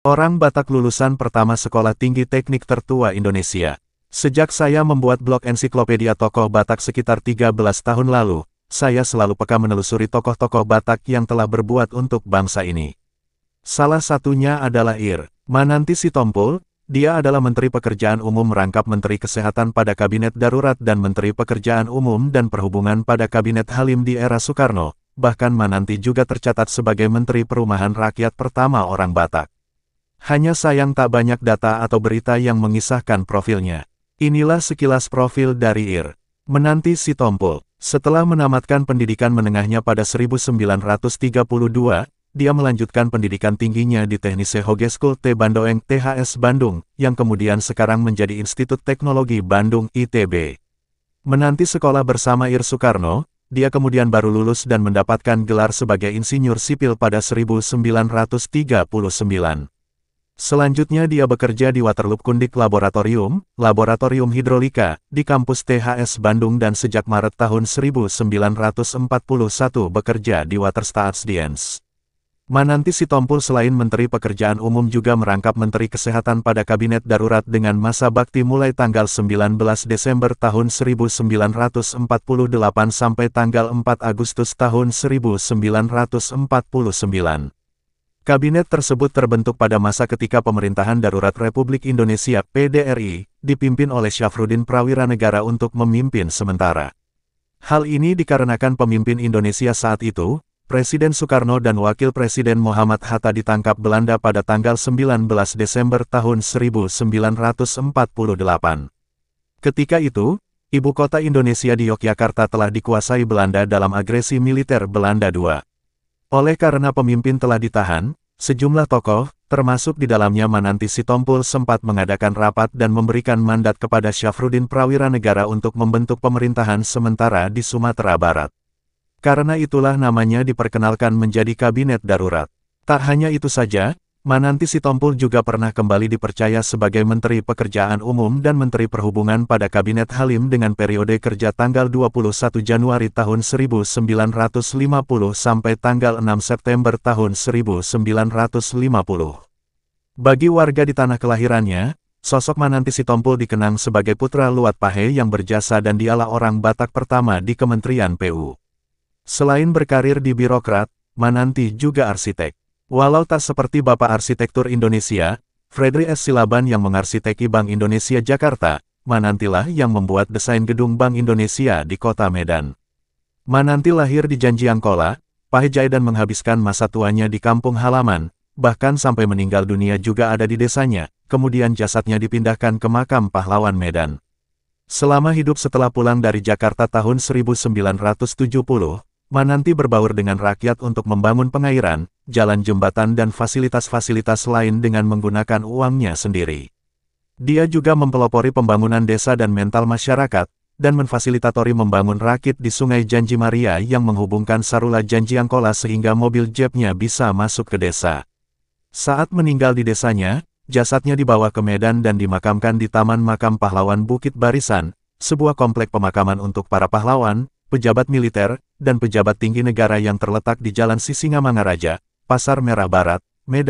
Orang Batak lulusan pertama Sekolah Tinggi Teknik tertua Indonesia. Sejak saya membuat blog ensiklopedia tokoh Batak sekitar 13 tahun lalu, saya selalu peka menelusuri tokoh-tokoh Batak yang telah berbuat untuk bangsa ini. Salah satunya adalah Ir. Mananti Sitompul. Dia adalah Menteri Pekerjaan Umum merangkap Menteri Kesehatan pada Kabinet Darurat dan Menteri Pekerjaan Umum dan Perhubungan pada Kabinet Halim di era Soekarno. Bahkan Mananti juga tercatat sebagai Menteri Perumahan Rakyat pertama orang Batak. Hanya sayang tak banyak data atau berita yang mengisahkan profilnya. Inilah sekilas profil dari Ir. Mananti Sitompul. Setelah menamatkan pendidikan menengahnya pada 1932, dia melanjutkan pendidikan tingginya di Teknise Hogeschool T Bandoeng THS Bandung, yang kemudian sekarang menjadi Institut Teknologi Bandung ITB. Menanti sekolah bersama Ir Soekarno, dia kemudian baru lulus dan mendapatkan gelar sebagai insinyur sipil pada 1939. Selanjutnya dia bekerja di Waterloop Kundik Laboratorium Hidrolika, di kampus THS Bandung dan sejak Maret tahun 1941 bekerja di Waterstaatsdienst. Mananti Sitompul selain Menteri Pekerjaan Umum juga merangkap Menteri Kesehatan pada Kabinet Darurat dengan masa bakti mulai tanggal 19 Desember tahun 1948 sampai tanggal 4 Agustus tahun 1949. Kabinet tersebut terbentuk pada masa ketika Pemerintahan Darurat Republik Indonesia (PDRI) dipimpin oleh Syafruddin Prawiranegara untuk memimpin sementara. Hal ini dikarenakan pemimpin Indonesia saat itu, Presiden Soekarno dan Wakil Presiden Muhammad Hatta ditangkap Belanda pada tanggal 19 Desember tahun 1948. Ketika itu, ibu kota Indonesia di Yogyakarta telah dikuasai Belanda dalam agresi militer Belanda II. Oleh karena pemimpin telah ditahan, sejumlah tokoh, termasuk di dalamnya Mananti Sitompul sempat mengadakan rapat dan memberikan mandat kepada Syafruddin Prawiranegara untuk membentuk pemerintahan sementara di Sumatera Barat. Karena itulah namanya diperkenalkan menjadi Kabinet Darurat. Tak hanya itu saja, Mananti Sitompul juga pernah kembali dipercaya sebagai Menteri Pekerjaan Umum dan Menteri Perhubungan pada Kabinet Halim dengan periode kerja tanggal 21 Januari tahun 1950 sampai tanggal 6 September tahun 1950. Bagi warga di tanah kelahirannya, sosok Mananti Sitompul dikenang sebagai putra Luat Pahe yang berjasa dan dialah orang Batak pertama di Kementerian PU. Selain berkarir di birokrat, Mananti juga arsitek. Walau tak seperti Bapak Arsitektur Indonesia, Fredri S. Silaban yang mengarsiteki Bank Indonesia Jakarta, Manantilah yang membuat desain gedung Bank Indonesia di kota Medan. Mananti lahir di Janjiangkola, Pahejai dan menghabiskan masa tuanya di kampung halaman, bahkan sampai meninggal dunia juga ada di desanya, kemudian jasadnya dipindahkan ke makam pahlawan Medan. Selama hidup setelah pulang dari Jakarta tahun 1970, Mananti berbaur dengan rakyat untuk membangun pengairan, jalan jembatan dan fasilitas-fasilitas lain dengan menggunakan uangnya sendiri. Dia juga mempelopori pembangunan desa dan mental masyarakat, dan memfasilitatori membangun rakit di Sungai Janji Maria yang menghubungkan Sarula Janjiangkola sehingga mobil jeepnya bisa masuk ke desa. Saat meninggal di desanya, jasadnya dibawa ke Medan dan dimakamkan di Taman Makam Pahlawan Bukit Barisan, sebuah komplek pemakaman untuk para pahlawan, pejabat militer, dan pejabat tinggi negara yang terletak di Jalan Sisingamangaraja, Pasar Merah Barat, Medan.